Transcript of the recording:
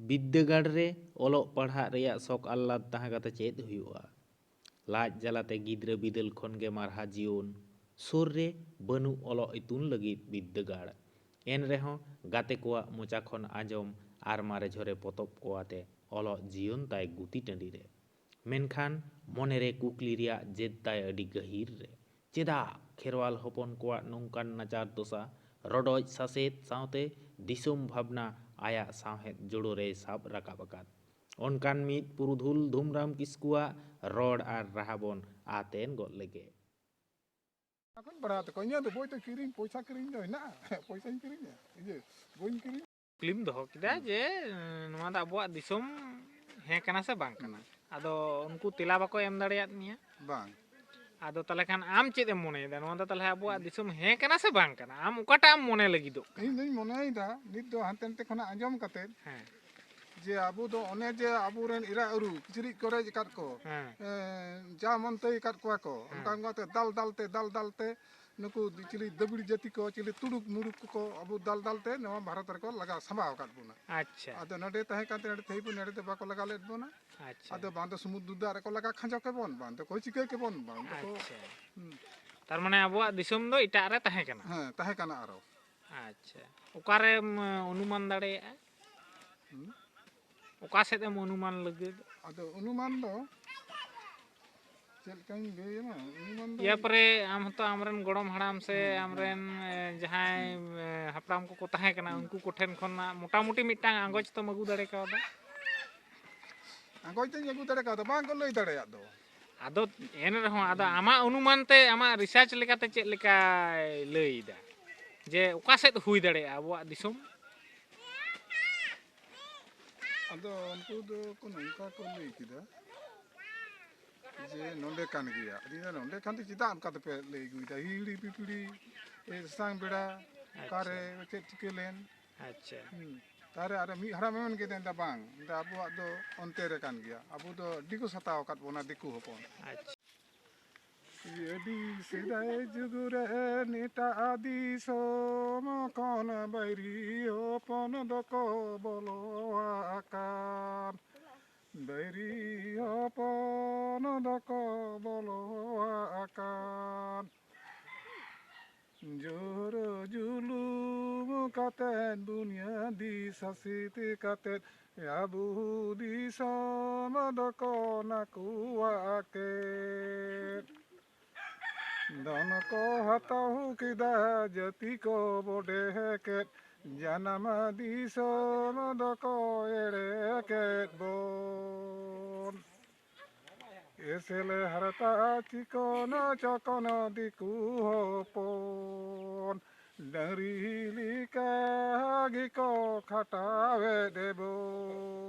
ᱵᱤᱫᱽᱫᱟᱹᱜᱟᱲ ᱨᱮ ᱚᱞᱚᱜ ᱯᱟᱲᱦᱟᱜ ᱨᱮᱭᱟᱜ ᱥᱚᱠ ᱟᱦᱞᱟᱫ ᱛᱟᱦᱮᱸ ᱠᱟᱛᱮ ᱪᱮᱫ ᱦᱩᱭᱩᱜᱼᱟ? ᱞᱟᱡ ᱡᱟᱞᱟᱛᱮ ᱜᱤᱫᱽᱨᱟᱹ ᱵᱤᱫᱟᱹᱞ ᱠᱷᱚᱱ ᱜᱮ ᱢᱟᱨᱦᱟ ᱡᱤᱭᱚᱱ, ᱥᱩᱨ ᱨᱮ ᱵᱟᱹᱱᱩᱜ ᱚᱞᱚᱜ ᱤᱛᱩᱱ ᱞᱟᱹᱜᱤᱫ ᱵᱤᱫᱽᱫᱟᱹᱜᱟᱲ᱾ ᱮᱱ ᱨᱮᱦᱚᱸ ᱜᱟᱛᱮ ᱠᱚᱣᱟᱜ ᱢᱚᱪᱟ ᱠᱷᱚᱱ ᱟᱸᱡᱚᱢ ᱟᱨ ᱢᱟᱨᱮ ᱡᱷᱚᱨᱮ ᱯᱚᱛᱚᱵ ᱠᱚ ᱟᱛᱮ ᱚᱞᱚᱜ ᱡᱤᱭᱚᱱ ᱛᱟᱭ ᱜᱩᱛᱤ ᱴᱟᱺᱰᱤ ᱨᱮ᱾ ᱢᱮᱱᱠᱷᱟᱱ ᱢᱚᱱᱮᱨᱮ ᱠᱩᱠᱞᱤ ᱨᱮᱭᱟᱜ ᱡᱮᱫ ᱛᱟᱭ ᱟᱹᱰᱤ ᱜᱟᱹᱦᱤᱨ ᱨᱮ᱾ ᱪᱮᱫᱟᱜ ᱠᱷᱮᱨᱣᱟᱞ ᱦᱚᱯᱚᱱ ᱠᱚᱣᱟᱜ ᱱᱚᱝᱠᱟᱱ ᱱᱟᱪᱟᱨ ᱫᱚᱥᱟ? ᱨᱚᱰᱚᱡ ᱥᱟᱥᱮᱛ ᱥᱟᱶᱛᱮ ᱫᱤᱥᱚᱢ ᱵᱷᱟᱵᱽᱱᱟ ᱟᱭᱟᱜ ᱥᱟᱶᱦᱮᱫ ᱡᱳᱲᱳ ᱨᱮᱭ ᱥᱟᱵ ᱨᱟᱠᱟᱵ ᱟᱠᱟᱫ᱾ ᱚᱱᱠᱟᱱ ᱢᱤᱫ ᱯᱩᱨᱩᱫᱷᱩᱞ ᱫᱷᱩᱢᱨᱟᱢ ᱠᱤᱥᱠᱩᱣᱟᱜ ᱨᱚᱲ ᱟᱨ ᱨᱟᱦᱟ ᱵᱚᱱ ᱟᱛᱮᱱ ᱜᱚᱫ ᱞᱮᱜᱮ᱾ Akan berat ko nya do boy to kiring poisa kiring do na poisañ kiring ya boy kiring ᱠᱩᱠᱞᱤᱢ ᱫᱚᱦᱚ ᱠᱮᱫᱟ ᱡᱮ ᱱᱚᱣᱟ ᱫᱚ ᱟᱵᱚᱣᱟᱜ ᱫᱤᱥᱚᱢ ᱦᱮᱸ ᱠᱟᱱᱟ ᱥᱮ ᱵᱟᱝ ᱠᱟᱱᱟ? ᱟᱫᱚ ᱩᱱᱠᱩ ᱛᱮᱞᱟ ᱵᱟᱠᱚ ᱮᱢ ᱫᱟᱲᱮᱭᱟᱫ ᱢᱮᱭᱟ? bang ᱟᱫᱚ ᱛᱟᱦᱚᱞᱮ ᱠᱷᱟᱱ ᱟᱢ ᱪᱮᱫ ᱮᱢ ᱢᱚᱱᱮᱭᱮᱫᱟ? ᱱᱚᱣᱟ ᱫᱚ ᱛᱟᱦᱚᱞᱮ ᱟᱵᱚᱣᱟᱜ ᱫᱤᱥᱚᱢ ᱦᱮᱸ ᱠᱟᱱᱟ ᱥᱮ ᱵᱟᱝ ᱠᱟᱱᱟ? ᱟᱢ ᱚᱠᱟᱴᱟᱜ ᱮᱢ ᱢᱚᱱᱮ ᱞᱟᱹᱜᱤᱫᱚᱜ ᱠᱟᱱᱟ? ᱤᱧ ᱫᱩᱧ ᱢᱚᱱᱮᱭᱮᱫᱟ ᱱᱤᱛ ᱫᱚ ᱦᱟᱱᱛᱮ ᱱᱟᱛᱮ ᱠᱷᱚᱱᱟᱜ ᱟᱸᱡᱚᱢ ᱠᱟᱛᱮ ᱦᱮᱸ ᱡᱮ ᱟᱵᱚ ᱫᱚ ᱚᱱᱮ ᱡᱮ ᱟᱵᱚᱨᱮᱱ ᱤᱨᱟ ᱟᱹᱨᱩ ᱠᱤᱪᱨᱤᱡ ᱠᱚᱨᱮ ᱟᱠᱟᱫ ᱠᱚ ᱦᱮᱸ ᱡᱟ ᱢᱚᱱᱛᱮᱭ ᱟᱠᱟᱫ ᱠᱚᱣᱟ ᱠᱚ ᱚᱱᱠᱟ ᱚᱱᱠᱟᱛᱮ ᱫᱟᱞ ᱫᱟᱞᱛᱮ ᱱᱩᱠᱩ ᱪᱤᱞᱤ ᱫᱟᱵᱲᱤ ᱡᱟᱹᱛᱤ ᱠᱚ ᱪᱤᱞᱤ ᱛᱩᱲᱩᱠ ᱢᱩᱲᱩᱠ ᱠᱚ ᱟᱵᱚ ᱫᱟᱞᱛᱮ ᱱᱚᱣᱟ ᱵᱷᱟᱨᱚᱛ ᱨᱮᱠᱚ ᱞᱟᱜᱟᱣ ᱥᱟᱢᱵᱟᱣ ᱟᱠᱟᱫ ᱵᱚᱱᱟ᱾ ᱟᱪᱪᱷᱟ ᱟᱫᱚ ᱱᱚᱰᱮ ᱛᱟᱦᱮᱸ ᱠᱟᱱᱛᱮ ᱱᱚᱰᱮ ᱛᱮᱦᱤᱵᱚᱱ ᱱᱚᱰᱮ ᱫᱚ ᱵᱟᱠᱚ ᱞᱟᱜᱟᱣ ᱞᱮᱫ ᱵᱚᱱᱟ᱾ ᱟᱪᱪᱷᱟ ᱟᱫᱚ ᱵᱟᱝ ᱫᱚ ᱥᱩᱢᱩᱫᱨᱩ ᱫᱟᱜ ᱨᱮᱠᱚ ᱞᱟᱜᱟ ᱠᱷᱟᱸᱡᱚ ᱠᱮᱵᱚᱱ ᱵᱟᱝ ᱫᱚ ᱠᱚ ᱪᱤᱠᱟᱹ ᱠᱮᱵᱚᱱ ᱵᱟᱝ ᱫᱚᱠᱚ ᱟᱪᱪᱷᱟ ᱛᱟᱨᱢᱟᱱᱮ ᱟᱵᱚᱣᱟᱜ ᱫᱤᱥᱚᱢ ᱫᱚ ᱮᱴᱟᱜ ᱨᱮ ᱛᱟᱦᱮᱸ ᱠᱟᱱᱟ? ᱦᱮᱸ ᱛᱟᱦᱮᱸ ᱠᱟᱱᱟ ᱟᱨᱚ᱾ ᱟᱪᱪᱷᱟ ᱚᱠᱟᱨᱮᱢ ᱚᱱᱩᱢᱟᱱ ᱫᱟᱲᱮᱭᱟᱜᱼᱟ? ᱚᱠᱟ ᱥᱮᱫ ᱮᱢ ᱚᱱᱩᱢᱟᱱ ᱞᱟᱹᱜᱤᱫ? ᱟᱫᱚ ᱚᱱᱩᱢᱟᱱ ᱫᱚ ᱪᱮᱫ ᱞᱮᱠᱟᱧ ᱞᱟᱹᱭᱟᱢᱟ ᱚᱱᱩᱢᱟᱱ ᱫᱚ ᱤᱭᱟᱹ ᱯᱚᱨᱮ ᱟᱢ ᱦᱚᱸᱛᱚ ᱟᱢᱨᱮᱱ ᱜᱚᱲᱚᱢ ᱦᱟᱲᱟᱢ ᱥᱮ ᱟᱢᱨᱮᱱ ᱡᱟᱦᱟᱸᱭ ᱦᱟᱯᱲᱟᱢ ᱠᱚᱠᱚ ᱛᱟᱦᱮᱸ ᱠᱟᱱᱟ ᱩᱱᱠᱩ ᱠᱚᱴᱷᱮᱱ ᱠᱷᱚᱱᱟᱜ ᱢᱚᱴᱟᱢᱩᱴᱤ ᱢᱤᱫᱴᱟᱝ ᱟᱸᱜᱚᱪ ᱛᱚᱢ ᱟᱹᱜᱩ ᱫᱟᱲᱮ ᱠᱟᱣᱫᱟ? ᱟᱸᱜᱚᱪ ᱫᱚᱧ ᱟᱹᱜᱩ ᱫᱟᱲᱮ ᱠᱟᱣᱫᱟ ᱵᱟᱝ ᱠᱚ ᱞᱟᱹᱭ ᱫᱟᱲᱮᱭᱟᱜ ᱫᱚ᱾ ᱟᱫᱚ ᱮᱱ ᱨᱮᱦᱚᱸ ᱟᱫᱚ ᱟᱢᱟᱜ ᱚᱱᱩᱢᱟᱱ ᱛᱮ ᱟᱢᱟᱜ ᱨᱤᱥᱟᱨᱪ ᱞᱮᱠᱟᱛᱮ ᱪᱮᱫ ᱞᱮᱠᱟᱭ ᱞᱟᱹᱭᱫᱟ ᱡᱮ ᱚᱠᱟ ᱥᱮᱫ ᱦᱩᱭ ᱫᱟᱲᱮᱭᱟᱜᱼᱟ ᱟᱵᱚᱣᱟᱜ ᱫᱤᱥᱚᱢ? ᱟᱫᱚ ᱩᱱᱠᱩ ᱫᱚ ᱱᱚᱝᱠᱟ ᱠᱚ ᱞᱟᱹᱭ ᱠᱮᱫᱟ ᱡᱮ ᱱᱚᱰᱮ ᱠᱟᱱ ᱜᱮᱭᱟ᱾ ᱱᱚᱰᱮ ᱠᱷᱟᱱ ᱫᱚ ᱪᱮᱫᱟᱜ ᱚᱱᱠᱟ ᱫᱚᱯᱮ ᱞᱟᱹᱭ ᱟᱹᱜᱩᱭᱮᱫᱟ ᱦᱤᱦᱤᱲᱤ ᱯᱤᱯᱤᱲᱤ ᱥᱟᱥᱟᱝ ᱵᱮᱲᱟ ᱚᱠᱟᱨᱮ ᱪᱮᱫ ᱪᱤᱠᱟᱹ ᱞᱮᱱ? ᱟᱪᱪᱷᱟ ᱛᱟᱦᱚᱞᱮ ᱟᱨ ᱢᱤᱫ ᱦᱟᱲᱟᱢ ᱢᱮᱱ ᱠᱮᱫᱟ ᱵᱟᱝ ᱟᱵᱚᱣᱟᱜ ᱫᱚ ᱚᱱᱛᱮ ᱨᱮ ᱠᱟᱱ ᱜᱮᱭᱟ᱾ ᱟᱵᱚ ᱫᱚ ᱟᱹᱰᱤ ᱠᱚ ᱥᱟᱛᱟᱣ ᱟᱠᱟᱫ ᱵᱚᱱᱟ ᱫᱤᱠᱩ ᱦᱚᱯᱚᱱ᱾ ᱟᱪᱪᱷᱟ ᱟᱹᱰᱤ ᱥᱮᱫᱟᱭ ᱡᱩᱜᱽ ᱨᱮ ᱮᱴᱟᱜ ᱫᱤᱥᱚᱢ ᱠᱷᱚᱱ ᱵᱟᱹᱭᱨᱤ ᱦᱚᱯᱚᱱ ᱫᱚᱠᱚ ᱵᱚᱞᱚ ᱟᱠᱟᱱ᱾ ᱵᱟᱹᱭᱨᱤ ᱦᱚᱯᱚᱱ ᱫᱚᱠᱚ ᱵᱚᱞᱚ ᱟᱠᱟᱱ᱾ ᱡᱳᱨ ᱡᱩᱞᱩᱢ ᱠᱟᱛᱮᱫ ᱫᱩᱱᱤᱭᱟᱹ ᱫᱤᱥᱟᱹᱥᱤᱛ ᱠᱟᱛᱮᱫ ᱟᱵᱚ ᱫᱤᱥᱚᱢ ᱫᱚᱠᱚ ᱱᱟᱠᱩᱣᱟ ᱠᱮᱫ᱾ ᱫᱷᱚᱱ ᱠᱚ ᱦᱟᱛᱟᱣ ᱠᱮᱫᱟ ᱡᱟᱹᱛᱤ ᱠᱚ ᱵᱚᱰᱮ ᱠᱮᱫ᱾ ᱡᱟᱱᱟᱢ ᱫᱤᱥᱚᱢ ᱫᱚᱠᱚ ᱮᱲᱮ ᱠᱮᱫ ᱵᱚᱱ᱾ ᱮᱥᱮᱞ ᱦᱟᱨᱛᱟ ᱪᱤᱠᱚᱱ ᱪᱚᱠᱚᱱ ᱫᱤᱠᱩ ᱦᱚᱯᱚᱱ ᱰᱟᱹᱝᱨᱤ ᱞᱮᱠᱟ ᱜᱮᱠᱚ ᱠᱷᱟᱴᱟᱣᱮᱫ ᱵᱚᱱ᱾